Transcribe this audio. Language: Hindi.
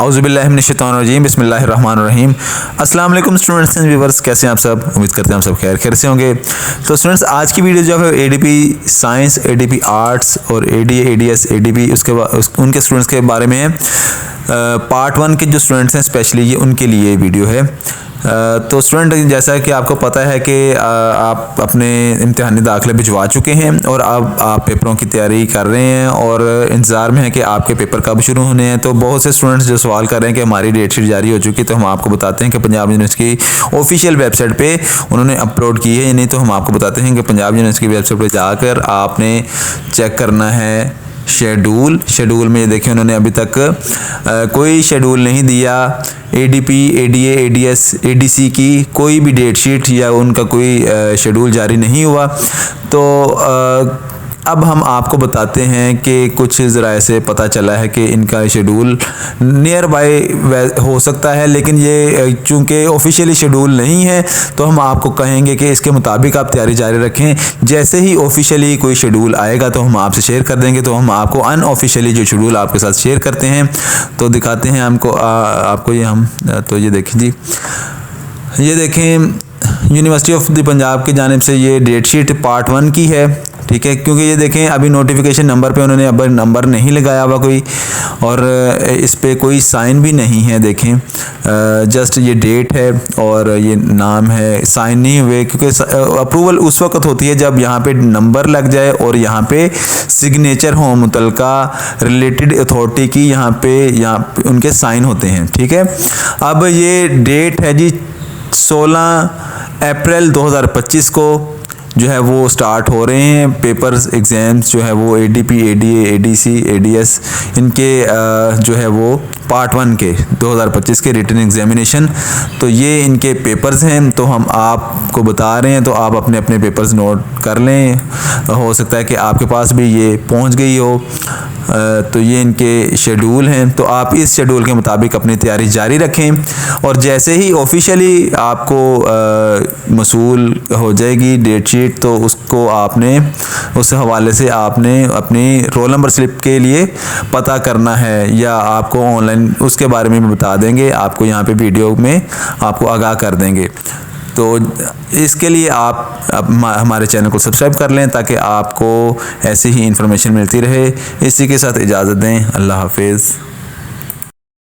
औज़ुबिल्लाहि मिनश्शैतानिर्रजीम बिस्मिल्लाहिर्रहमानिर्रहीम। अस्सलाम वालेकुम स्टूडेंट्स एंड व्यूअर्स, कैसे हैं आप सब? उम्मीद करते हैं आप सब खैर से होंगे। तो स्टूडेंट्स, आज की वीडियो जो है एडीपी साइंस, एडीपी आर्ट्स और एडीए, एडीएस, एडीपी उनके स्टूडेंट्स के बारे में है। पार्ट 1 के जो स्टूडेंट्स हैं स्पेशली ये उनके लिए वीडियो है। तो स्टूडेंट, जैसा कि आपको पता है कि आप अपने इम्तिहानी दाखिले भिजवा चुके हैं और अब आप पेपरों की तैयारी कर रहे हैं और इंतज़ार में है कि आपके पेपर कब शुरू होने हैं। तो बहुत से स्टूडेंट्स जो सवाल कर रहे हैं कि हमारी डेट शीट जारी हो चुकी, तो हम आपको बताते हैं कि पंजाब यूनिवर्सिटी की ऑफिशियल वेबसाइट पे उन्होंने अपलोड की है। नहीं तो हम आपको बताते हैं कि पंजाब यूनिवर्सिटी की वेबसाइट पर जाकर आपने चेक करना है शेड्यूल में। देखिए, उन्होंने अभी तक कोई शेड्यूल नहीं दिया। एडीपी, एडीए, एडीएस, एडीसी की कोई भी डेट शीट या उनका कोई शेड्यूल जारी नहीं हुआ। तो अब हम आपको बताते हैं कि कुछ ज़राए से पता चला है कि इनका शेड्यूल नियर बाय हो सकता है, लेकिन ये चूँकि ऑफिशियली शेड्यूल नहीं है तो हम आपको कहेंगे कि इसके मुताबिक आप तैयारी जारी रखें। जैसे ही ऑफिशियली कोई शेड्यूल आएगा तो हम आपसे शेयर कर देंगे। तो हम आपको अनऑफिशियली जो शेड्यूल आपके साथ शेयर करते हैं, तो दिखाते हैं आपको ये हम। तो ये देखें जी, ये देखें यूनिवर्सिटी ऑफ द पंजाब की जानिब से ये डेट शीट पार्ट 1 की है, ठीक है। क्योंकि ये देखें अभी नोटिफिकेशन नंबर पे उन्होंने अब नंबर नहीं लगाया हुआ कोई, और इस पे कोई साइन भी नहीं है। देखें जस्ट ये डेट है और ये नाम है, साइन नहीं हुए। क्योंकि अप्रूवल उस वक्त होती है जब यहाँ पे नंबर लग जाए और यहाँ पे सिग्नेचर हो मुतलका रिलेटेड अथॉरिटी की, यहाँ पे उनके साइन होते हैं, ठीक है। अब ये डेट है जी 16 अप्रैल 2025 को जो है वो स्टार्ट हो रहे हैं पेपर्स, एग्ज़ाम्स जो है वो एडीपी, एडीए, एडीसी, एडीएस इनके जो है वो पार्ट 1 के 2025 के रिटन एग्जामिनेशन। तो ये इनके पेपर्स हैं, तो हम आपको बता रहे हैं, तो आप अपने अपने पेपर्स नोट कर लें। हो सकता है कि आपके पास भी ये पहुंच गई हो। तो ये इनके शेड्यूल हैं, तो आप इस शेड्यूल के मुताबिक अपनी तैयारी जारी रखें और जैसे ही ऑफिशियली आपको मसूल हो जाएगी डेट शीट, तो उसको आपने उस हवाले से आपने अपनी रोल नंबर स्लिप के लिए पता करना है, या आपको ऑनलाइन उसके बारे में भी बता देंगे। आपको यहाँ पे वीडियो में आपको आगाह कर देंगे। तो इसके लिए आप हमारे चैनल को सब्सक्राइब कर लें ताकि आपको ऐसी ही इंफॉर्मेशन मिलती रहे। इसी के साथ इजाज़त दें। अल्लाह हाफिज़।